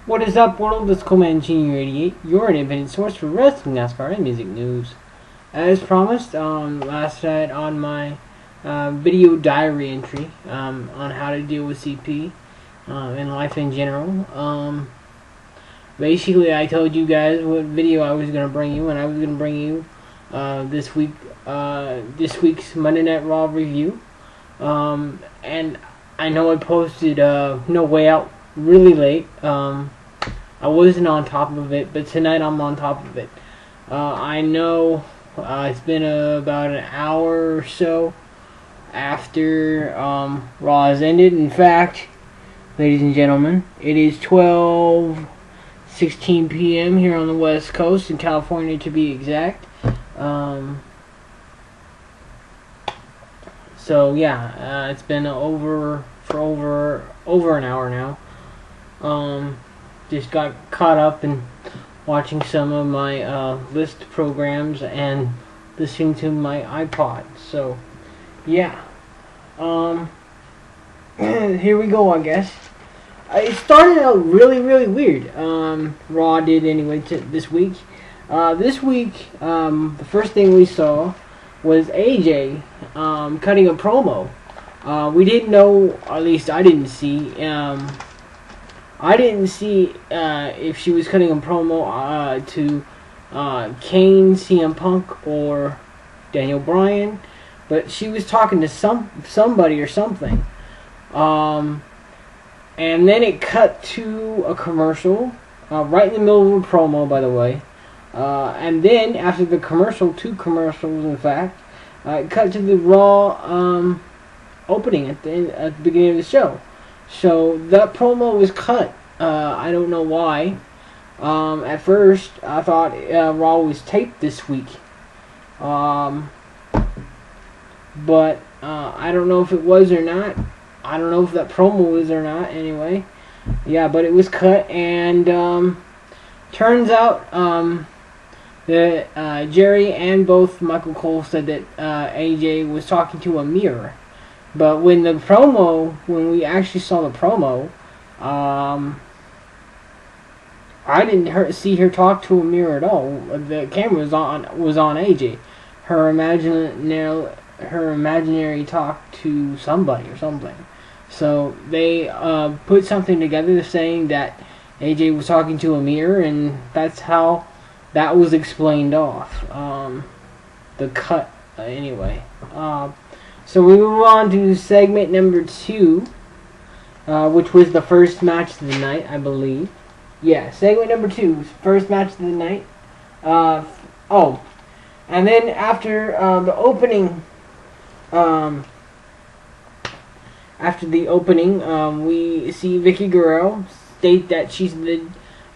What is up, world? It's Coleman Junior 88, your independent source for wrestling, NASCAR, and music news. As promised, last night on my video diary entry on how to deal with CP and life in general. Basically, I told you guys what video I was going to bring you, and I was going to bring you this week's Monday Night Raw review. And I know I posted No Way Out really late. I wasn't on top of it, but tonight I'm on top of it. I know it's been about an hour or so after Raw has ended. In fact, ladies and gentlemen, it is 12:16 p.m. here on the West Coast, in California to be exact. So yeah, it's been over an hour now. Just got caught up in watching some of my list programs and listening to my iPod. So yeah, here we go, I guess. It started out really weird. Raw did anyway this week. The first thing we saw was AJ cutting a promo. We didn't know, at least I didn't see. I didn't see if she was cutting a promo to Kane, CM Punk, or Daniel Bryan, but she was talking to somebody or something. And then it cut to a commercial, right in the middle of a promo, by the way. And then after the commercial, two commercials in fact, it cut to the Raw opening at the beginning of the show. So that promo was cut. I don't know why. At first, I thought Raw was taped this week. But I don't know if it was or not. I don't know if that promo was or not. Anyway, yeah, but it was cut, and turns out that Jerry and both Michael Cole said that AJ was talking to a mirror. But when we actually saw the promo, I didn't see her talk to a mirror at all. The camera was on AJ. Her imaginary talk to somebody or something. So they put something together saying that AJ was talking to a mirror, and that's how that was explained off. The cut, anyway. So we move on to segment number 2, which was the first match of the night, I believe. Yeah, segment number 2, first match of the night. And then after the opening, we see Vicky Guerrero state that she's the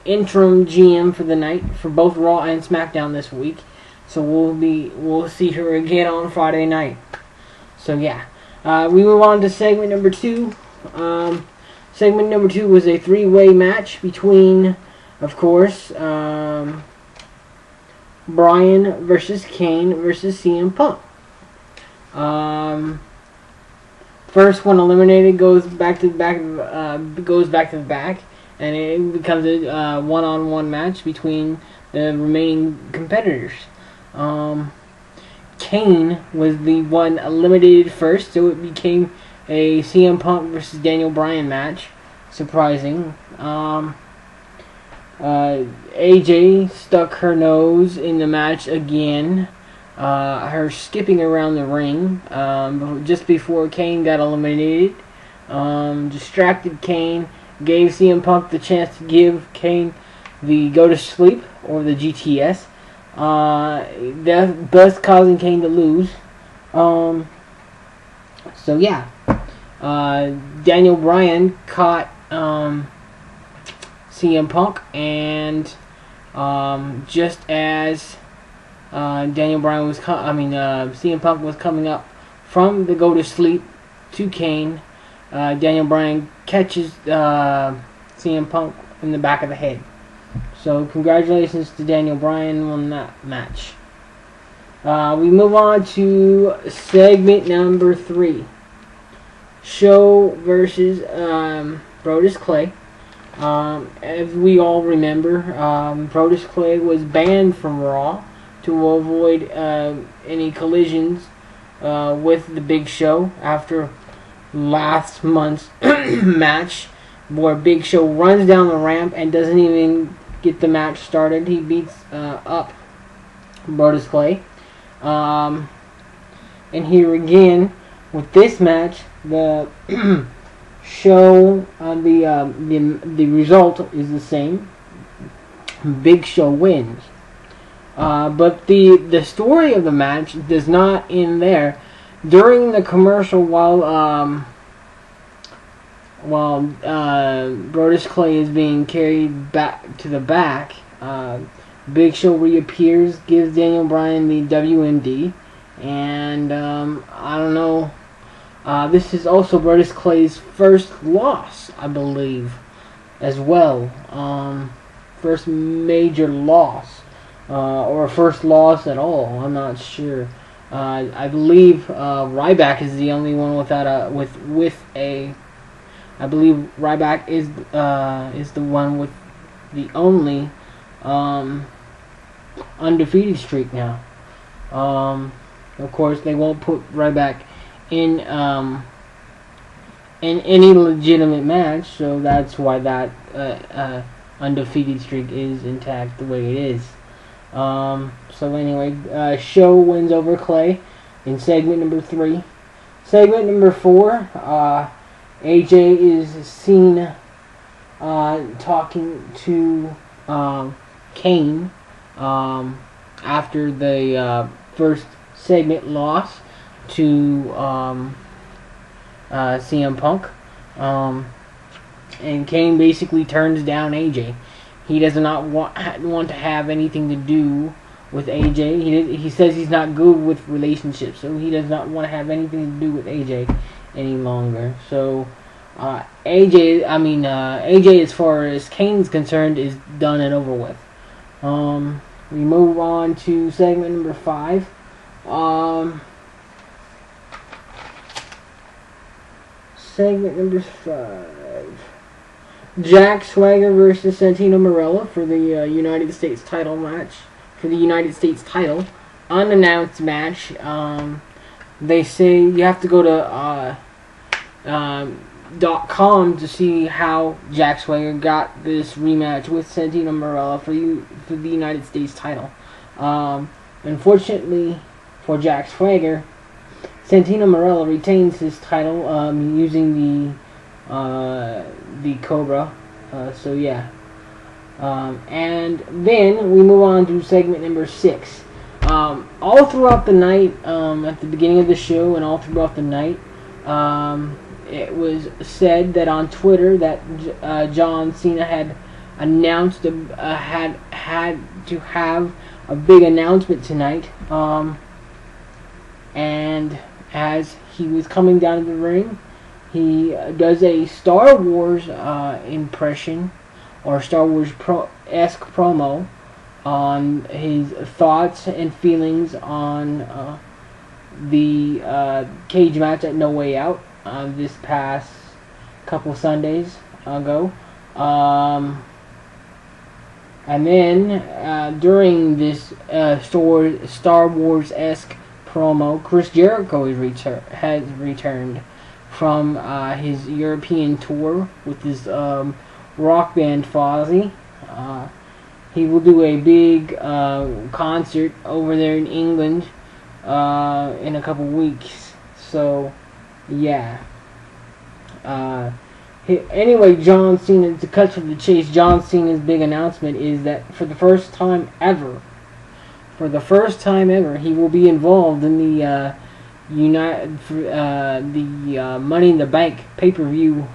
interim GM for the night for both Raw and SmackDown this week. So we'll see her again on Friday night. So yeah, we move on to segment number 2. Segment number 2 was a 3-way match between, of course, Bryan versus Kane versus CM Punk. First one eliminated goes back to the back, and it becomes a one-on-one match between the remaining competitors. Kane was the one eliminated first, so it became a CM Punk versus Daniel Bryan match. Surprising. AJ stuck her nose in the match again. Her skipping around the ring just before Kane got eliminated. Distracted Kane, gave CM Punk the chance to give Kane the go to sleep or the GTS. Thus causing Kane to lose. So yeah, Daniel Bryan caught CM Punk, and just as CM Punk was coming up from the go to sleep to Kane, Daniel Bryan catches CM Punk in the back of the head. So congratulations to Daniel Bryan on that match. We move on to segment number 3. Show versus Brodus Clay. As we all remember, Brodus Clay was banned from Raw to avoid any collisions with the Big Show after last month's match, where Big Show runs down the ramp and doesn't even get the match started. He beats up Brodus Clay. And here again, with this match, the show, the result is the same. Big Show wins. But the story of the match does not end there. During the commercial, while Brodus Clay is being carried back to the back, Big Show reappears, gives Daniel Bryan the WMD, and I don't know. This is also Brodus Clay's first loss, I believe, as well. First major loss, or first loss at all. I'm not sure. I believe Ryback is the only one without a. I believe Ryback is the one with the only undefeated streak now. Of course, they won't put Ryback in any legitimate match, so that's why that undefeated streak is intact the way it is. So anyway, Show wins over Clay in segment number 3. Segment number 4, AJ is seen talking to Kane after the first segment loss to CM Punk. And Kane basically turns down AJ. He does not want to have anything to do with AJ. He says he's not good with relationships, so he does not want to have anything to do with AJ any longer. So AJ, as far as Kane's concerned, is done and over with. We move on to segment number 5. Segment number 5. Jack Swagger versus Santino Marella for the United States title match. For the United States title. Unannounced match. They say you have to go to .com to see how Jack Swagger got this rematch with Santino Marella for the United States title. Unfortunately for Jack Swagger, Santino Marella retains his title using the Cobra. So yeah. And then we move on to segment number 6. All throughout the night, at the beginning of the show and all throughout the night, it was said that on Twitter that John Cena had announced had to have a big announcement tonight. And as he was coming down to the ring, he does a Star Wars impression or Star Wars-esque promo on his thoughts and feelings on the cage match at No Way Out this past couple Sundays ago. And then during this Star Wars-esque promo, Chris Jericho has returned from his European tour with his rock band Fozzy. He will do a big concert over there in England in a couple weeks. So, yeah. Anyway, John Cena, to cut to the chase, John Cena's big announcement is that for the first time ever, he will be involved in the Money in the Bank pay-per-view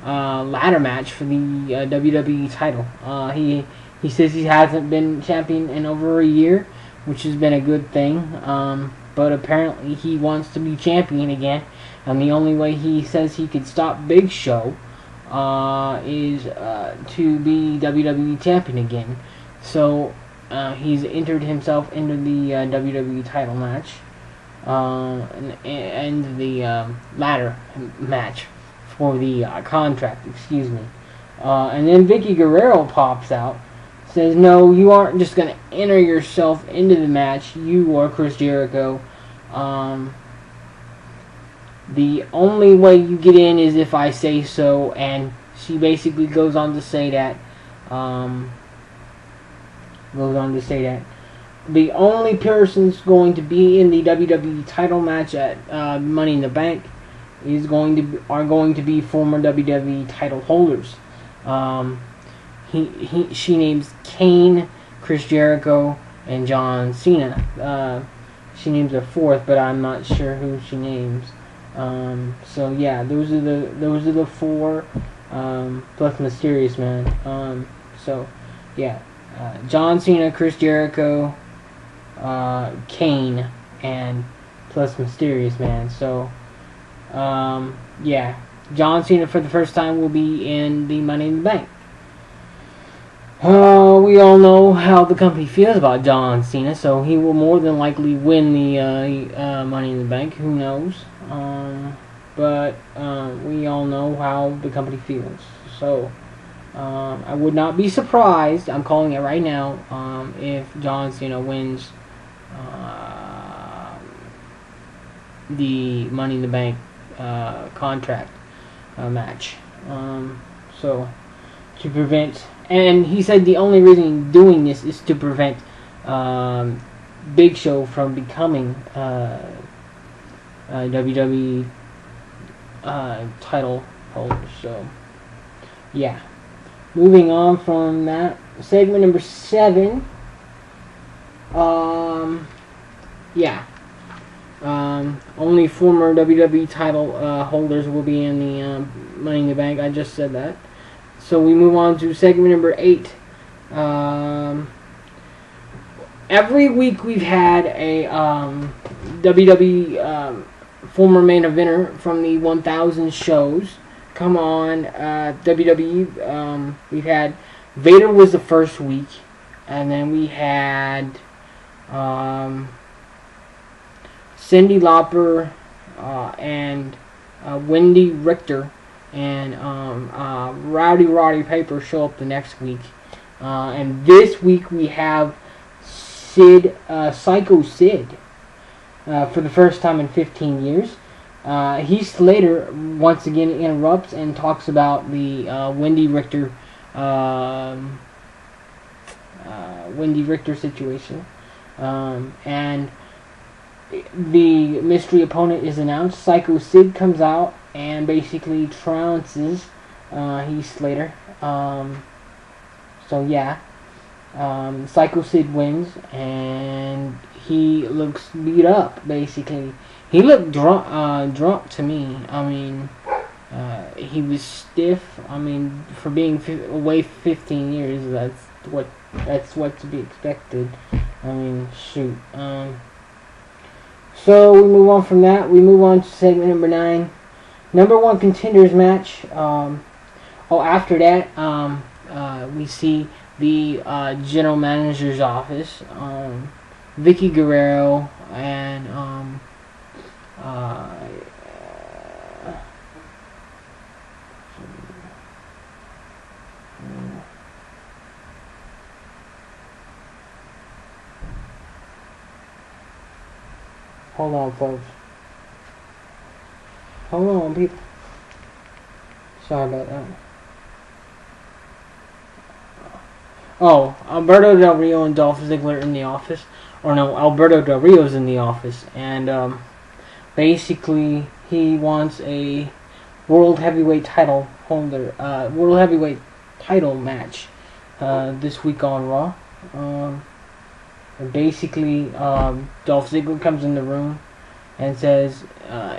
ladder match for the WWE title. He says he hasn't been champion in over a year, which has been a good thing. But apparently he wants to be champion again, and the only way he says he could stop Big Show is to be WWE champion again. So he's entered himself into the WWE title match and the ladder match for the contract. Excuse me. And then Vicky Guerrero pops out, says, "No, you aren't just going to enter yourself into the match. You are Chris Jericho. The only way you get in is if I say so." And she basically goes on to say that, the only person's going to be in the WWE title match at Money in the Bank are going to be former WWE title holders. She names Kane, Chris Jericho, and John Cena. She names a fourth, but I'm not sure who she names. So yeah, those are the four, plus Mysterious Man. So yeah, John Cena, Chris Jericho, Kane, and plus Mysterious Man. So yeah, John Cena for the first time will be in the Money in the Bank. We all know how the company feels about John Cena, so he will more than likely win the Money in the Bank. Who knows? But we all know how the company feels. So I would not be surprised, I'm calling it right now, if John Cena wins the Money in the Bank contract match. So to prevent, and he said the only reason he's doing this is to prevent Big Show from becoming WWE title holder. So yeah, moving on from that, segment number 7. Only former WWE title holders will be in the Money in the Bank. I just said that. So we move on to segment number 8. Every week we've had a WWE former main eventer from the 1000 shows come on WWE. We've had Vader was the first week, and then we had Cyndi Lauper and Wendy Richter and Rowdy Piper show up the next week. And this week we have Psycho Sid, for the first time in 15 years. Heath Slater once again interrupts and talks about the Wendy Richter situation. And the mystery opponent is announced. Psycho Sid comes out and basically trounces Heath Slater. So yeah, Psycho Sid wins, and he looks beat up. Basically, he looked drunk to me. I mean, he was stiff. I mean, for being away 15 years, that's what to be expected. I mean, shoot. So we move on from that. We move on to segment number 9, number 1 contenders match. After that, we see the general manager's office. Vicky Guerrero and hold on, folks. Hold on, people. Sorry about that. Oh, Alberto Del Rio and Dolph Ziggler in the office. Or no, Alberto Del Rio's in the office. And basically, he wants a World Heavyweight title holder, World Heavyweight title match this week on Raw. And basically, Dolph Ziggler comes in the room and says,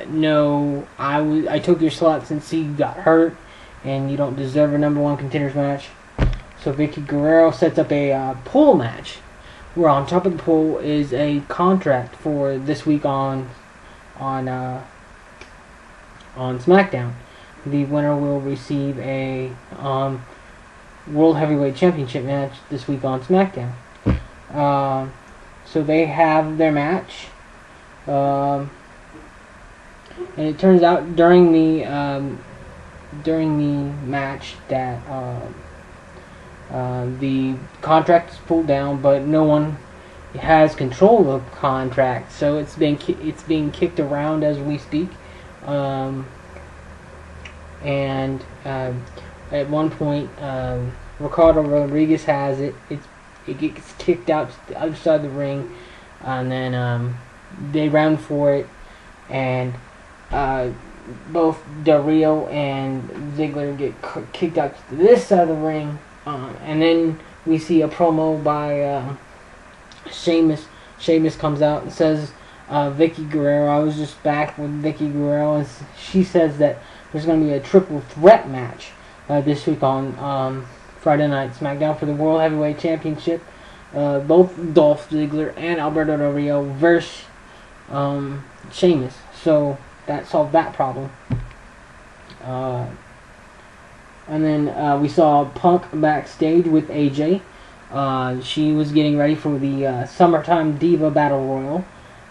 "No, I took your slot since he got hurt, and you don't deserve a number 1 contenders match." So Vicky Guerrero sets up a pool match, where on top of the pool is a contract for this week on SmackDown. The winner will receive a World Heavyweight Championship match this week on SmackDown. So they have their match, and it turns out during during the match that the contract is pulled down, but no one has control of the contract, so it's being kicked around as we speak. And at one point, Ricardo Rodriguez has it. It gets kicked out to the other side of the ring, and then they round for it, and both Del Rio and Ziggler get kicked out to this side of the ring, and then we see a promo by Sheamus. Sheamus comes out and says, Vicky Guerrero, I was just back with Vicky Guerrero, and she says that there's going to be a triple threat match this week on Friday Night SmackDown for the World Heavyweight Championship. Both Dolph Ziggler and Alberto Del Rio versus Sheamus. So that solved that problem. And then we saw Punk backstage with AJ. She was getting ready for the Summertime Diva Battle Royal.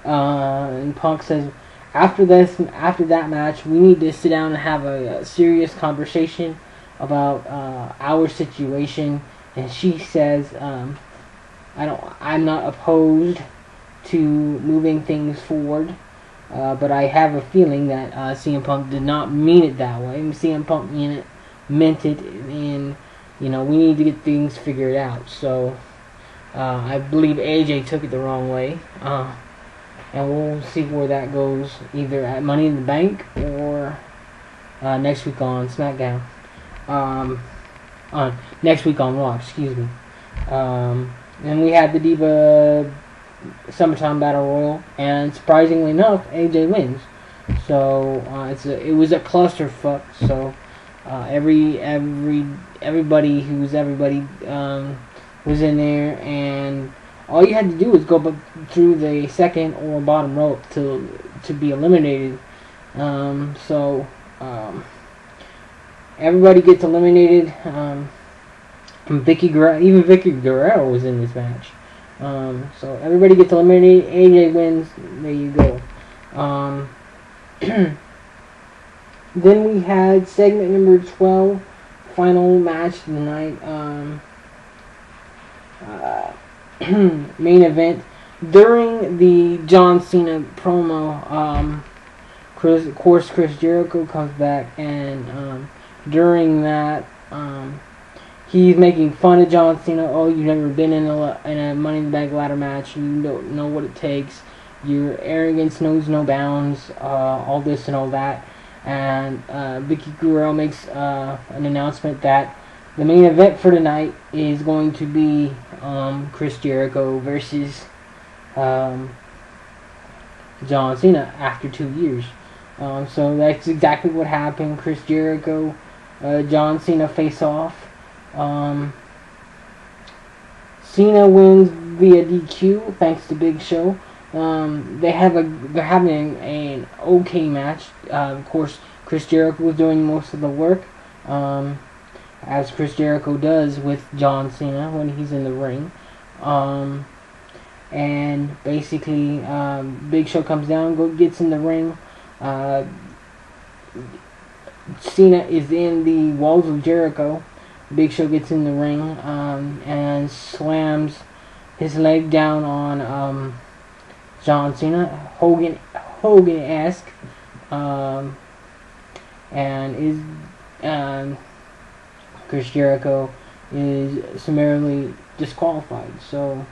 And Punk says, after that match, we need to sit down and have a serious conversation about our situation. And she says, I'm not opposed to moving things forward, but I have a feeling that CM Punk did not mean it that way. CM Punk meant it in, we need to get things figured out. So I believe AJ took it the wrong way. And we'll see where that goes, either at Money in the Bank or next week on SmackDown. Next week on Raw, excuse me. And we had the Diva Summertime Battle Royal, and surprisingly enough, AJ wins. So it was a clusterfuck. So everybody was in there, and all you had to do was go through the second or bottom rope to be eliminated. Everybody gets eliminated. Even Vicky Guerrero was in this match. So everybody gets eliminated. AJ wins. There you go. Then we had segment number 12, final match of the night. Main event. During the John Cena promo, Chris Jericho comes back, and during that, he's making fun of John Cena. Oh, you've never been in a Money in the Bank ladder match. You don't know what it takes. Your arrogance knows no bounds. All this and all that. And Vicky Guerrero makes an announcement that the main event for tonight is going to be Chris Jericho versus John Cena after 2 years. So that's exactly what happened. Chris Jericho, John Cena face off. Cena wins via DQ thanks to Big Show. They're having an okay match. Of course, Chris Jericho was doing most of the work, as Chris Jericho does with John Cena when he's in the ring. And basically, Big Show comes down, gets in the ring. Cena is in the walls of Jericho. Big Show gets in the ring and slams his leg down on John Cena, Hogan-esque, and is Chris Jericho is summarily disqualified. So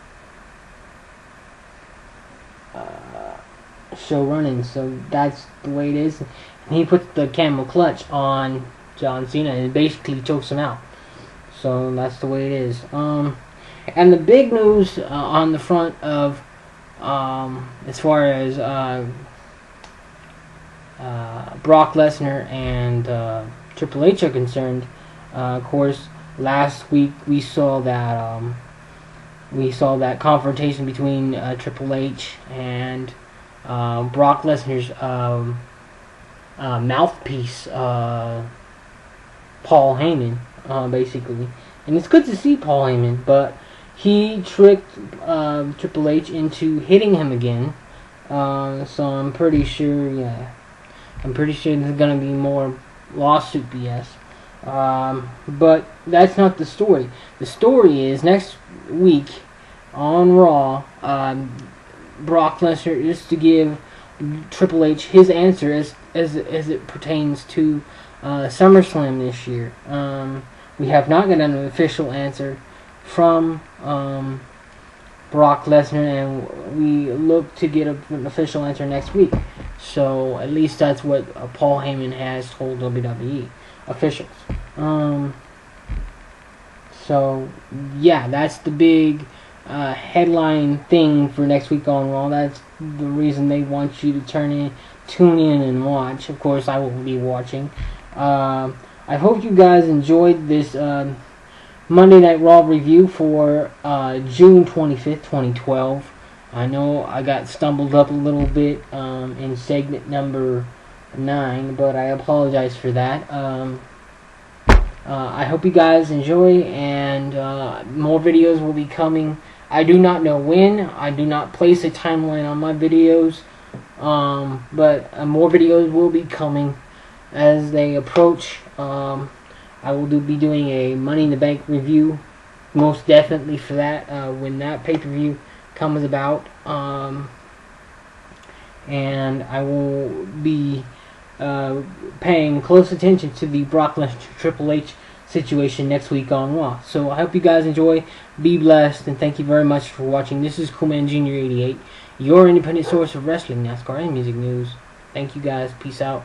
show running. So that's the way it is. And he puts the camel clutch on John Cena and basically chokes him out. So that's the way it is. And the big news on the front of as far as Brock Lesnar and Triple H are concerned, of course, last week we saw that confrontation between Triple H and Brock Lesnar's mouthpiece, Paul Heyman, basically. And it's good to see Paul Heyman, but he tricked Triple H into hitting him again. So I'm pretty sure there's gonna be more lawsuit BS. But that's not the story. The story is next week on Raw, Brock Lesnar is to give Triple H his answer as it pertains to SummerSlam this year. We have not gotten an official answer from Brock Lesnar, and we look to get an official answer next week. So at least that's what Paul Heyman has told WWE officials. So yeah, that's the big headline thing for next week on Raw. That's the reason they want you to tune in and watch. Of course, I will be watching. I hope you guys enjoyed this Monday Night Raw review for June 25th, 2012. I know I got stumbled up a little bit in segment number 9, but I apologize for that. I hope you guys enjoy, and more videos will be coming. I do not know when. I do not place a timeline on my videos, but more videos will be coming as they approach. I will be doing a Money in the Bank review, most definitely for that, when that pay-per-view comes about. And I will be paying close attention to the Brock Lesnar Triple H situation next week on Raw. So I hope you guys enjoy, be blessed, and thank you very much for watching. This is Coolman Jr. 88, your independent source of wrestling, NASCAR, and music news. Thank you guys. Peace out.